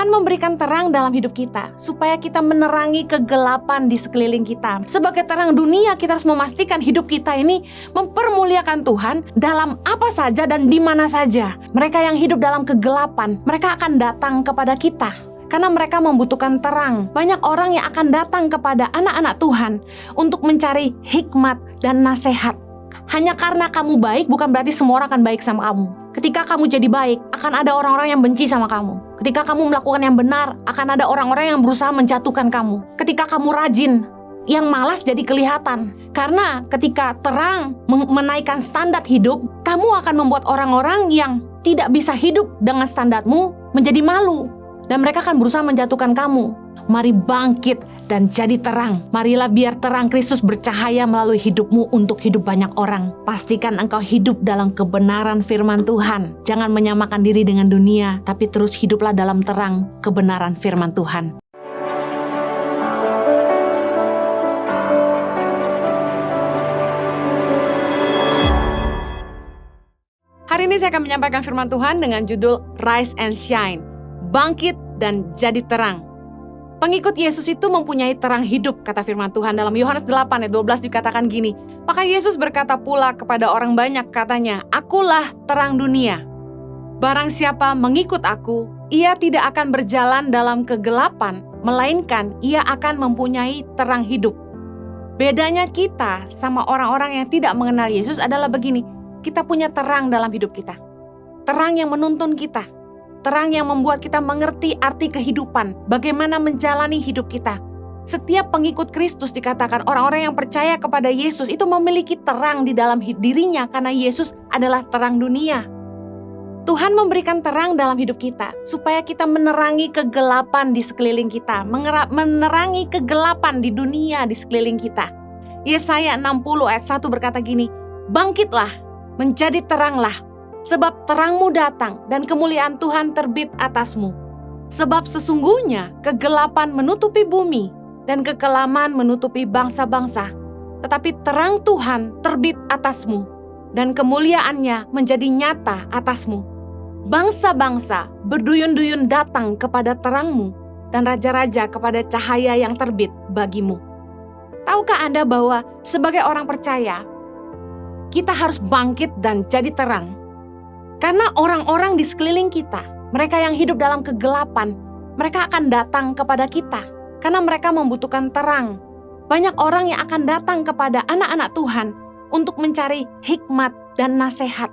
Tuhan memberikan terang dalam hidup kita, supaya kita menerangi kegelapan di sekeliling kita. Sebagai terang dunia, kita harus memastikan hidup kita ini mempermuliakan Tuhan dalam apa saja dan di mana saja. Mereka yang hidup dalam kegelapan, mereka akan datang kepada kita, karena mereka membutuhkan terang. Banyak orang yang akan datang kepada anak-anak Tuhan untuk mencari hikmat dan nasihat. Hanya karena kamu baik, bukan berarti semua orang akan baik sama kamu. Ketika kamu jadi baik, akan ada orang-orang yang benci sama kamu. Ketika kamu melakukan yang benar, akan ada orang-orang yang berusaha menjatuhkan kamu. Ketika kamu rajin, yang malas jadi kelihatan. Karena ketika terang menaikkan standar hidup, kamu akan membuat orang-orang yang tidak bisa hidup dengan standarmu menjadi malu. Dan mereka akan berusaha menjatuhkan kamu. Mari bangkit dan jadi terang. Marilah biar terang Kristus bercahaya melalui hidupmu untuk hidup banyak orang. Pastikan engkau hidup dalam kebenaran firman Tuhan. Jangan menyamakan diri dengan dunia, tapi terus hiduplah dalam terang kebenaran firman Tuhan. Hari ini saya akan menyampaikan firman Tuhan dengan judul Rise and Shine. Bangkit dan jadi terang. Pengikut Yesus itu mempunyai terang hidup, kata firman Tuhan. Dalam Yohanes 8 ayat 12 dikatakan gini, maka Yesus berkata pula kepada orang banyak, katanya, "Akulah terang dunia. Barang siapa mengikut aku, ia tidak akan berjalan dalam kegelapan, melainkan ia akan mempunyai terang hidup." Bedanya kita sama orang-orang yang tidak mengenal Yesus adalah begini, kita punya terang dalam hidup kita. Terang yang menuntun kita. Terang yang membuat kita mengerti arti kehidupan, bagaimana menjalani hidup kita. Setiap pengikut Kristus dikatakan orang-orang yang percaya kepada Yesus itu memiliki terang di dalam dirinya karena Yesus adalah terang dunia. Tuhan memberikan terang dalam hidup kita supaya kita menerangi kegelapan di sekeliling kita, menerangi kegelapan di dunia di sekeliling kita. Yesaya 60 ayat 1 berkata gini, "Bangkitlah, menjadi teranglah, sebab terangmu datang dan kemuliaan Tuhan terbit atasmu. Sebab sesungguhnya kegelapan menutupi bumi dan kekelaman menutupi bangsa-bangsa. Tetapi terang Tuhan terbit atasmu dan kemuliaannya menjadi nyata atasmu. Bangsa-bangsa berduyun-duyun datang kepada terangmu dan raja-raja kepada cahaya yang terbit bagimu." Tahukah Anda bahwa sebagai orang percaya, kita harus bangkit dan jadi terang? Karena orang-orang di sekeliling kita, mereka yang hidup dalam kegelapan, mereka akan datang kepada kita. Karena mereka membutuhkan terang. Banyak orang yang akan datang kepada anak-anak Tuhan untuk mencari hikmat dan nasihat.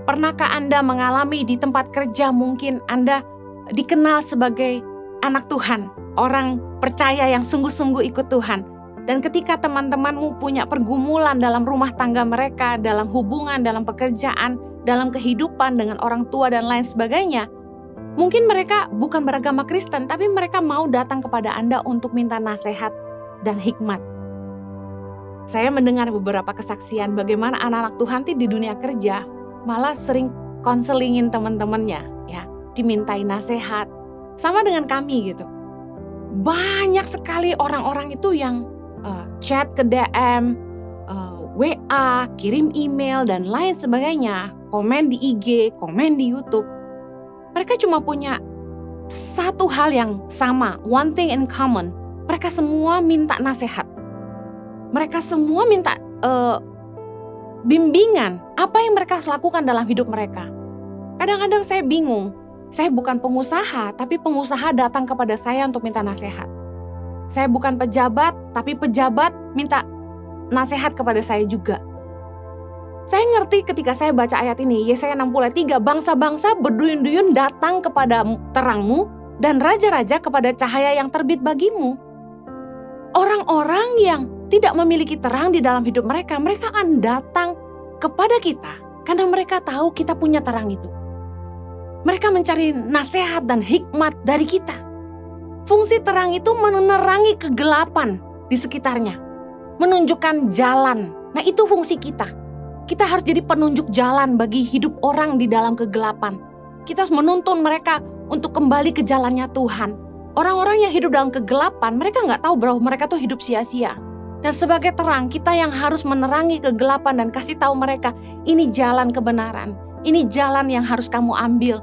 Pernahkah Anda mengalami di tempat kerja, mungkin Anda dikenal sebagai anak Tuhan, orang percaya yang sungguh-sungguh ikut Tuhan. Dan ketika teman-temanmu punya pergumulan dalam rumah tangga mereka, dalam hubungan, dalam pekerjaan, dalam kehidupan dengan orang tua dan lain sebagainya, mungkin mereka bukan beragama Kristen, tapi mereka mau datang kepada Anda untuk minta nasihat dan hikmat. Saya mendengar beberapa kesaksian bagaimana anak-anak Tuhan di dunia kerja malah sering konselingin teman-temannya, ya, dimintai nasihat. Sama dengan kami gitu. Banyak sekali orang-orang itu yang chat ke DM, WA, kirim email, dan lain sebagainya, komen di IG, komen di YouTube. Mereka cuma punya satu hal yang sama, one thing in common. Mereka semua minta nasihat. Mereka semua minta bimbingan, apa yang mereka lakukan dalam hidup mereka. Kadang-kadang saya bingung, saya bukan pengusaha, tapi pengusaha datang kepada saya untuk minta nasihat. Saya bukan pejabat, tapi pejabat minta nasihat kepada saya juga. Saya ngerti ketika saya baca ayat ini, Yesaya 60 ayat 3, bangsa-bangsa berduyun-duyun datang kepada terangmu dan raja-raja kepada cahaya yang terbit bagimu. Orang-orang yang tidak memiliki terang di dalam hidup mereka, mereka akan datang kepada kita karena mereka tahu kita punya terang itu. Mereka mencari nasihat dan hikmat dari kita. Fungsi terang itu menerangi kegelapan di sekitarnya, menunjukkan jalan. Nah, itu fungsi kita. Kita harus jadi penunjuk jalan bagi hidup orang di dalam kegelapan. Kita harus menuntun mereka untuk kembali ke jalannya Tuhan. Orang-orang yang hidup dalam kegelapan, mereka nggak tahu bahwa mereka tuh hidup sia-sia. Dan sebagai terang, kita yang harus menerangi kegelapan dan kasih tahu mereka, ini jalan kebenaran, ini jalan yang harus kamu ambil.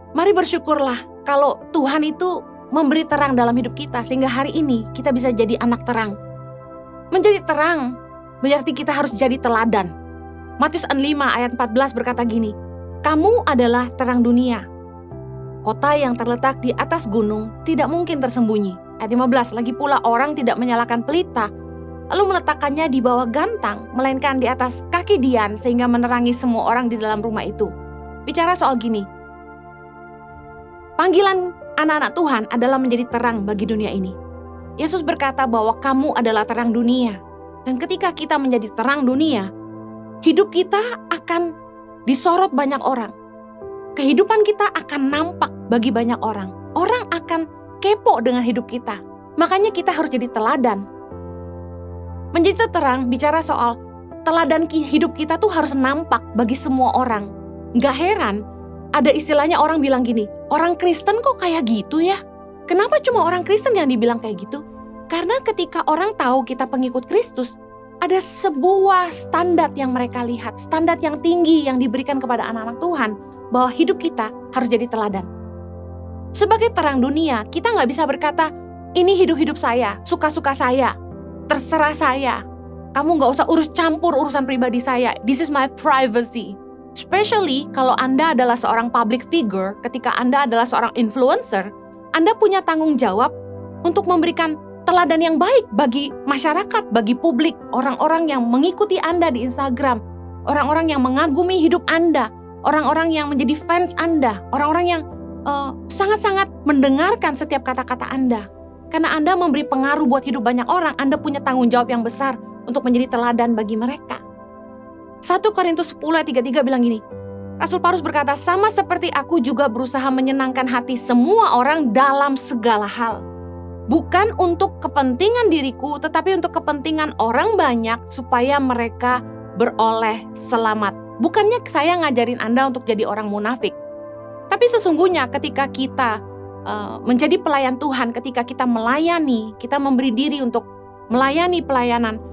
Mari bersyukurlah kalau Tuhan itu memberi terang dalam hidup kita sehingga hari ini kita bisa jadi anak terang. Menjadi terang berarti kita harus jadi teladan. Matius 5 ayat 14 berkata gini, "Kamu adalah terang dunia. Kota yang terletak di atas gunung tidak mungkin tersembunyi." Ayat 15, "Lagi pula orang tidak menyalakan pelita lalu meletakkannya di bawah gantang, melainkan di atas kaki dian sehingga menerangi semua orang di dalam rumah itu." Bicara soal gini, panggilan anak-anak Tuhan adalah menjadi terang bagi dunia ini. Yesus berkata bahwa kamu adalah terang dunia. Dan ketika kita menjadi terang dunia, hidup kita akan disorot banyak orang. Kehidupan kita akan nampak bagi banyak orang. Orang akan kepo dengan hidup kita. Makanya kita harus jadi teladan. Menjadi terang bicara soal teladan hidup kita tuh harus nampak bagi semua orang. Gak heran, ada istilahnya orang bilang gini, orang Kristen kok kayak gitu ya? Kenapa cuma orang Kristen yang dibilang kayak gitu? Karena ketika orang tahu kita pengikut Kristus, ada sebuah standar yang mereka lihat, standar yang tinggi yang diberikan kepada anak-anak Tuhan, bahwa hidup kita harus jadi teladan. Sebagai terang dunia, kita gak bisa berkata, ini hidup-hidup saya, suka-suka saya, terserah saya. Kamu gak usah urus campur urusan pribadi saya. This is my privacy. Especially kalau Anda adalah seorang public figure, ketika Anda adalah seorang influencer, Anda punya tanggung jawab untuk memberikan teladan yang baik bagi masyarakat, bagi publik, orang-orang yang mengikuti Anda di Instagram, orang-orang yang mengagumi hidup Anda, orang-orang yang menjadi fans Anda, orang-orang yang sangat-sangat mendengarkan setiap kata-kata Anda. Karena Anda memberi pengaruh buat hidup banyak orang, Anda punya tanggung jawab yang besar untuk menjadi teladan bagi mereka. 1 Korintus 10 ayat 33 bilang gini, Rasul Paulus berkata, sama seperti aku juga berusaha menyenangkan hati semua orang dalam segala hal. Bukan untuk kepentingan diriku, tetapi untuk kepentingan orang banyak supaya mereka beroleh selamat. Bukannya saya ngajarin Anda untuk jadi orang munafik. Tapi sesungguhnya ketika kita menjadi pelayan Tuhan, ketika kita melayani, kita memberi diri untuk melayani pelayanan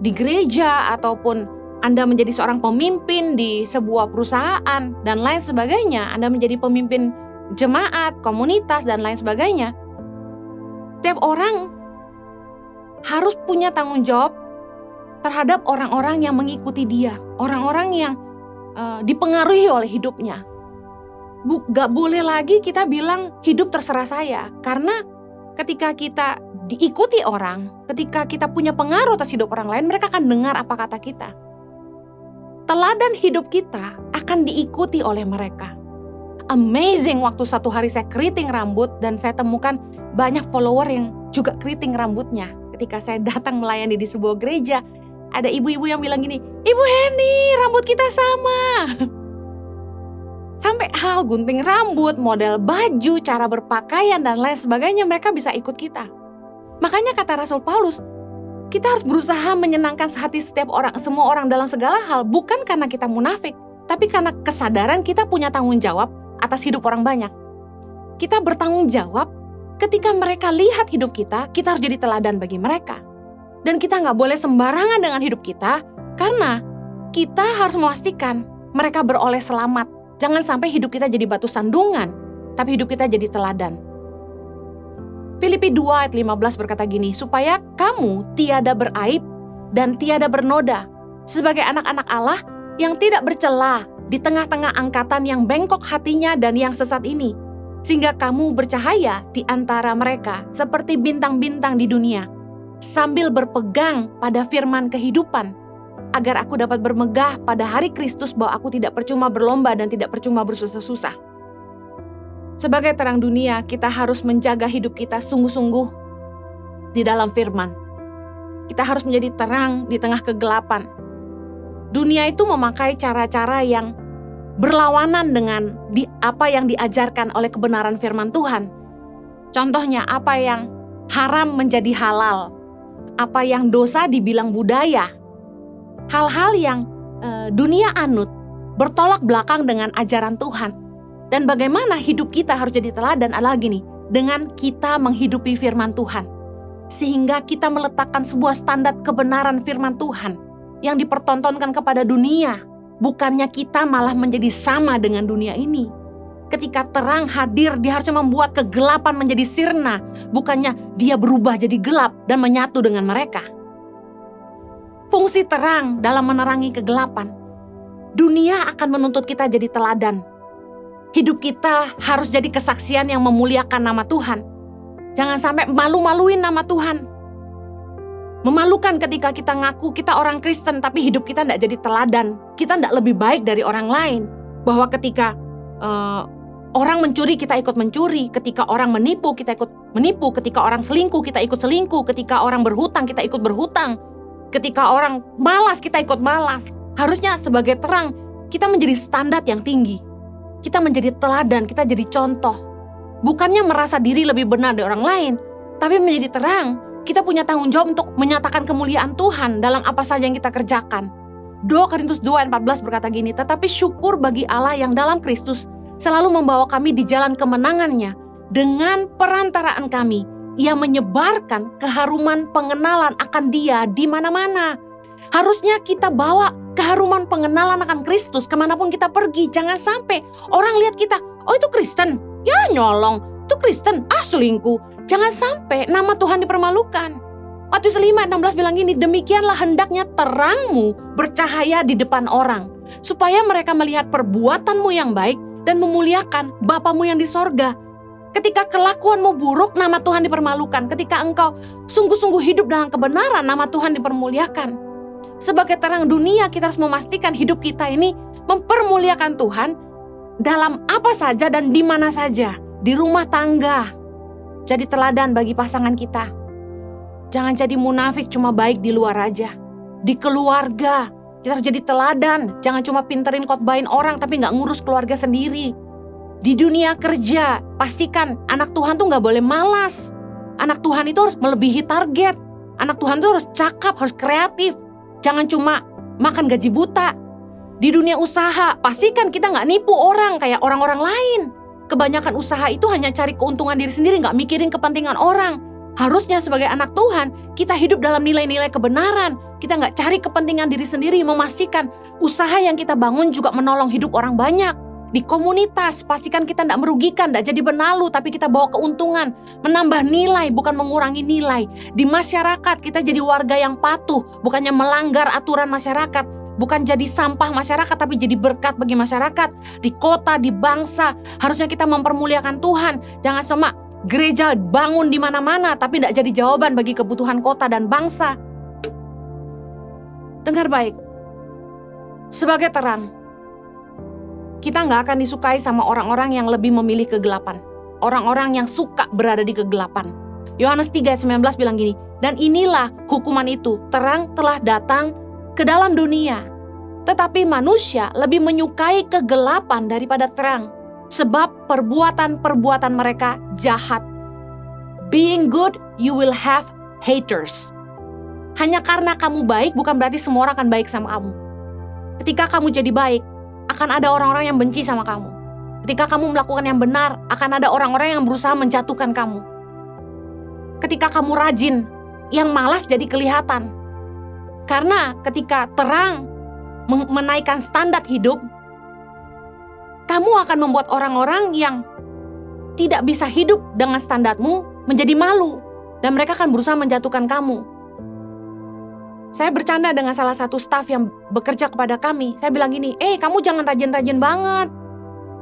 di gereja, ataupun Anda menjadi seorang pemimpin di sebuah perusahaan dan lain sebagainya, Anda menjadi pemimpin jemaat, komunitas dan lain sebagainya. Tiap orang harus punya tanggung jawab terhadap orang-orang yang mengikuti dia, orang-orang yang dipengaruhi oleh hidupnya. Gak boleh lagi kita bilang hidup terserah saya, karena ketika kita diikuti orang, ketika kita punya pengaruh atas hidup orang lain, mereka akan dengar apa kata kita. Teladan hidup kita akan diikuti oleh mereka. Amazing, waktu satu hari saya keriting rambut dan saya temukan banyak follower yang juga keriting rambutnya. Ketika saya datang melayani di sebuah gereja, ada ibu-ibu yang bilang gini, Ibu Heni, rambut kita sama. Sampai hal gunting rambut, model baju, cara berpakaian dan lain sebagainya, mereka bisa ikut kita. Makanya kata Rasul Paulus, kita harus berusaha menyenangkan hati setiap orang, semua orang dalam segala hal, bukan karena kita munafik, tapi karena kesadaran kita punya tanggung jawab atas hidup orang banyak. Kita bertanggung jawab ketika mereka lihat hidup kita harus jadi teladan bagi mereka. Dan kita gak boleh sembarangan dengan hidup kita, karena kita harus memastikan mereka beroleh selamat. Jangan sampai hidup kita jadi batu sandungan, tapi hidup kita jadi teladan. Filipi 2 ayat 15 berkata gini, supaya kamu tiada beraib dan tiada bernoda, sebagai anak-anak Allah yang tidak bercela di tengah-tengah angkatan yang bengkok hatinya dan yang sesat ini, sehingga kamu bercahaya di antara mereka seperti bintang-bintang di dunia, sambil berpegang pada firman kehidupan, agar aku dapat bermegah pada hari Kristus bahwa aku tidak percuma berlomba dan tidak percuma bersusah-susah. Sebagai terang dunia, kita harus menjaga hidup kita sungguh-sungguh di dalam firman. Kita harus menjadi terang di tengah kegelapan. Dunia itu memakai cara-cara yang berlawanan dengan apa yang diajarkan oleh kebenaran firman Tuhan. Contohnya, apa yang haram menjadi halal, apa yang dosa dibilang budaya. Hal-hal yang dunia anut bertolak belakang dengan ajaran Tuhan. Dan bagaimana hidup kita harus jadi teladan adalah gini, dengan kita menghidupi firman Tuhan. Sehingga kita meletakkan sebuah standar kebenaran firman Tuhan yang dipertontonkan kepada dunia. Bukannya kita malah menjadi sama dengan dunia ini. Ketika terang hadir, dia harusnya membuat kegelapan menjadi sirna, bukannya dia berubah jadi gelap dan menyatu dengan mereka. Fungsi terang dalam menerangi kegelapan. Dunia akan menuntut kita jadi teladan. Hidup kita harus jadi kesaksian yang memuliakan nama Tuhan. Jangan sampai malu-maluin nama Tuhan. Memalukan ketika kita ngaku kita orang Kristen, tapi hidup kita tidak jadi teladan. Kita tidak lebih baik dari orang lain. Bahwa ketika orang mencuri, kita ikut mencuri. Ketika orang menipu, kita ikut menipu. Ketika orang selingkuh, kita ikut selingkuh. Ketika orang berhutang, kita ikut berhutang. Ketika orang malas, kita ikut malas. Harusnya sebagai terang, kita menjadi standar yang tinggi. Kita menjadi teladan, kita jadi contoh. Bukannya merasa diri lebih benar dari orang lain, tapi menjadi terang. Kita punya tanggung jawab untuk menyatakan kemuliaan Tuhan dalam apa saja yang kita kerjakan. 2 Korintus 2 ayat 14 berkata gini, tetapi syukur bagi Allah yang dalam Kristus selalu membawa kami di jalan kemenangannya. Dengan perantaraan kami, Ia menyebarkan keharuman pengenalan akan Dia di mana-mana. Harusnya kita bawa keharuman pengenalan akan Kristus kemanapun kita pergi. Jangan sampai orang lihat kita, oh itu Kristen, ya nyolong, itu Kristen, selingkuh. Jangan sampai nama Tuhan dipermalukan. Matius 5 ayat 16 bilang gini, demikianlah hendaknya terangmu bercahaya di depan orang, supaya mereka melihat perbuatanmu yang baik dan memuliakan Bapamu yang di sorga. Ketika kelakuanmu buruk, nama Tuhan dipermalukan. Ketika engkau sungguh-sungguh hidup dengan kebenaran, nama Tuhan dipermuliakan. Sebagai terang dunia, kita harus memastikan hidup kita ini mempermuliakan Tuhan dalam apa saja dan di mana saja. Di rumah tangga, jadi teladan bagi pasangan kita. Jangan jadi munafik cuma baik di luar aja. Di keluarga, kita harus jadi teladan. Jangan cuma pinterin khotbahin orang tapi gak ngurus keluarga sendiri. Di dunia kerja, pastikan anak Tuhan tuh gak boleh malas. Anak Tuhan itu harus melebihi target. Anak Tuhan tuh harus cakap, harus kreatif. Jangan cuma makan gaji buta. Di dunia usaha, pastikan kita gak nipu orang kayak orang-orang lain. Kebanyakan usaha itu hanya cari keuntungan diri sendiri, gak mikirin kepentingan orang. Harusnya sebagai anak Tuhan, kita hidup dalam nilai-nilai kebenaran. Kita gak cari kepentingan diri sendiri, memastikan usaha yang kita bangun juga menolong hidup orang banyak. Di komunitas, pastikan kita gak merugikan, gak jadi benalu, tapi kita bawa keuntungan. Menambah nilai, bukan mengurangi nilai. Di masyarakat, kita jadi warga yang patuh, bukannya melanggar aturan masyarakat. Bukan jadi sampah masyarakat, tapi jadi berkat bagi masyarakat. Di kota, di bangsa, harusnya kita mempermuliakan Tuhan. Jangan cuma gereja bangun di mana-mana, tapi tidak jadi jawaban bagi kebutuhan kota dan bangsa. Dengar baik, sebagai terang, kita nggak akan disukai sama orang-orang yang lebih memilih kegelapan. Orang-orang yang suka berada di kegelapan. Yohanes 3 ayat 19 bilang gini, dan inilah hukuman itu, terang telah datang ke dalam dunia, tetapi manusia lebih menyukai kegelapan daripada terang, sebab perbuatan-perbuatan mereka jahat. Being good, you will have haters. Hanya karena kamu baik, bukan berarti semua orang akan baik sama kamu. Ketika kamu jadi baik, akan ada orang-orang yang benci sama kamu. Ketika kamu melakukan yang benar, akan ada orang-orang yang berusaha menjatuhkan kamu. Ketika kamu rajin, yang malas jadi kelihatan. Karena ketika terang menaikkan standar hidup, kamu akan membuat orang-orang yang tidak bisa hidup dengan standarmu menjadi malu. Dan mereka akan berusaha menjatuhkan kamu. Saya bercanda dengan salah satu staf yang bekerja kepada kami. Saya bilang gini, kamu jangan rajin-rajin banget.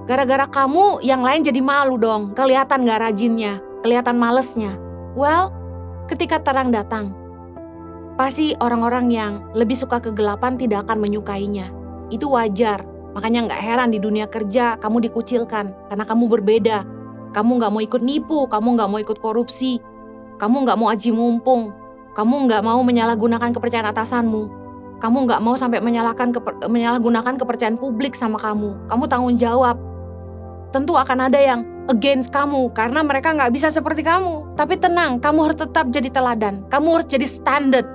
Gara-gara kamu yang lain jadi malu dong. Kelihatan gak rajinnya, kelihatan malesnya. Well, ketika terang datang, pasti orang-orang yang lebih suka kegelapan tidak akan menyukainya. Itu wajar. Makanya gak heran di dunia kerja kamu dikucilkan. Karena kamu berbeda. Kamu gak mau ikut nipu, kamu gak mau ikut korupsi. Kamu gak mau aji mumpung. Kamu gak mau menyalahgunakan kepercayaan atasanmu. Kamu gak mau sampai menyalahgunakan kepercayaan publik sama kamu. Kamu tanggung jawab. Tentu akan ada yang against kamu karena mereka gak bisa seperti kamu. Tapi tenang, kamu harus tetap jadi teladan. Kamu harus jadi standard.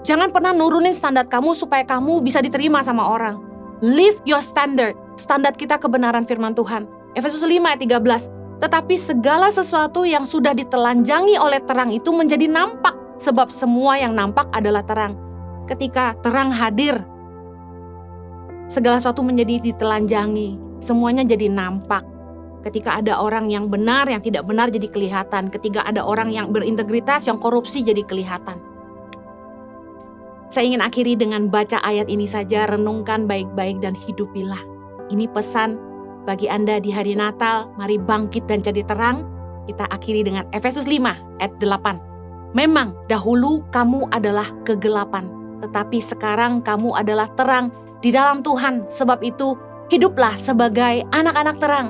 Jangan pernah nurunin standar kamu supaya kamu bisa diterima sama orang. Live your standard. Standar kita kebenaran firman Tuhan. Efesus 5 ayat 13. Tetapi segala sesuatu yang sudah ditelanjangi oleh terang itu menjadi nampak. Sebab semua yang nampak adalah terang. Ketika terang hadir, segala sesuatu menjadi ditelanjangi. Semuanya jadi nampak. Ketika ada orang yang benar, yang tidak benar jadi kelihatan. Ketika ada orang yang berintegritas, yang korupsi jadi kelihatan. Saya ingin akhiri dengan baca ayat ini saja, renungkan baik-baik dan hidupilah. Ini pesan bagi Anda di hari Natal, mari bangkit dan jadi terang. Kita akhiri dengan Efesus 5 ayat 8. Memang dahulu kamu adalah kegelapan, tetapi sekarang kamu adalah terang di dalam Tuhan. Sebab itu, hiduplah sebagai anak-anak terang.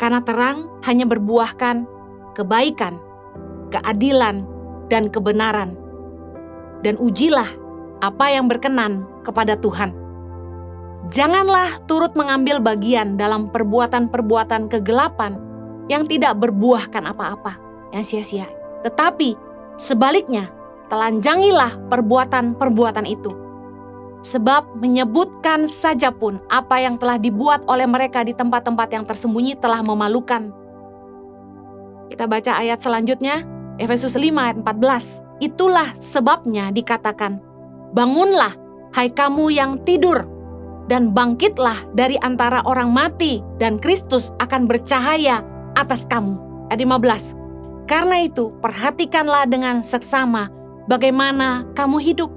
Karena terang hanya berbuahkan kebaikan, keadilan, dan kebenaran. Dan ujilah apa yang berkenan kepada Tuhan. Janganlah turut mengambil bagian dalam perbuatan-perbuatan kegelapan yang tidak berbuahkan apa-apa, yang sia-sia. Tetapi sebaliknya, telanjangilah perbuatan-perbuatan itu. Sebab menyebutkan saja pun apa yang telah dibuat oleh mereka di tempat-tempat yang tersembunyi telah memalukan. Kita baca ayat selanjutnya, Efesus 5 ayat 14. Itulah sebabnya dikatakan, bangunlah hai kamu yang tidur, dan bangkitlah dari antara orang mati, dan Kristus akan bercahaya atas kamu. Ayat 15. Karena itu perhatikanlah dengan seksama bagaimana kamu hidup.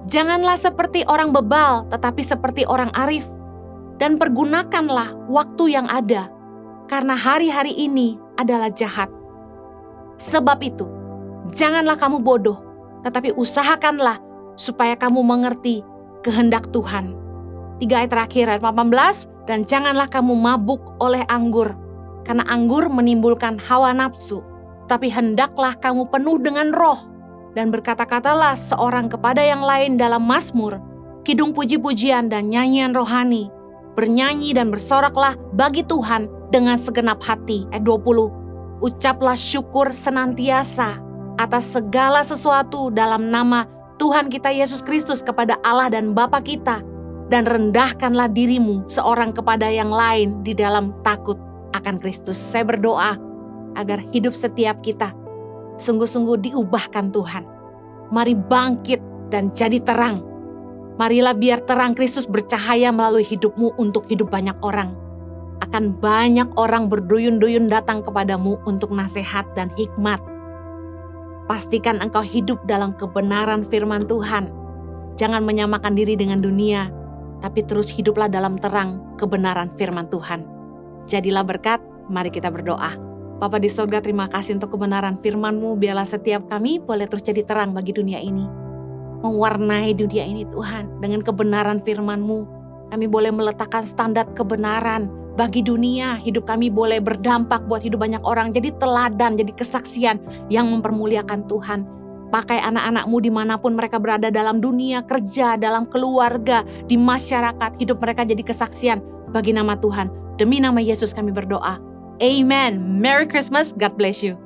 Janganlah seperti orang bebal, tetapi seperti orang arif. Dan pergunakanlah waktu yang ada, karena hari-hari ini adalah jahat. Sebab itu, janganlah kamu bodoh, tetapi usahakanlah supaya kamu mengerti kehendak Tuhan. 3 ayat terakhir, ayat 18. Dan janganlah kamu mabuk oleh anggur, karena anggur menimbulkan hawa nafsu. Tapi hendaklah kamu penuh dengan roh, dan berkata-katalah seorang kepada yang lain dalam mazmur, kidung puji-pujian dan nyanyian rohani. Bernyanyi dan bersoraklah bagi Tuhan dengan segenap hati. Ayat 20. Ucaplah syukur senantiasa atas segala sesuatu dalam nama Tuhan kita Yesus Kristus kepada Allah dan Bapa kita. Dan rendahkanlah dirimu seorang kepada yang lain di dalam takut akan Kristus. Saya berdoa agar hidup setiap kita sungguh-sungguh diubahkan Tuhan. Mari bangkit dan jadi terang. Marilah biar terang Kristus bercahaya melalui hidupmu untuk hidup banyak orang. Akan banyak orang berduyun-duyun datang kepadamu untuk nasihat dan hikmat. Pastikan engkau hidup dalam kebenaran firman Tuhan. Jangan menyamakan diri dengan dunia, tapi terus hiduplah dalam terang kebenaran firman Tuhan. Jadilah berkat, mari kita berdoa. Bapa di sorga, terima kasih untuk kebenaran firman-Mu. Biarlah setiap kami boleh terus jadi terang bagi dunia ini. Mewarnai dunia ini Tuhan. Dengan kebenaran firman-Mu, kami boleh meletakkan standar kebenaran bagi dunia. Hidup kami boleh berdampak buat hidup banyak orang. Jadi teladan, jadi kesaksian yang mempermuliakan Tuhan. Pakai anak-anak-Mu dimanapun mereka berada dalam dunia, kerja, dalam keluarga, di masyarakat. Hidup mereka jadi kesaksian bagi nama Tuhan. Demi nama Yesus kami berdoa. Amen. Merry Christmas. God bless you.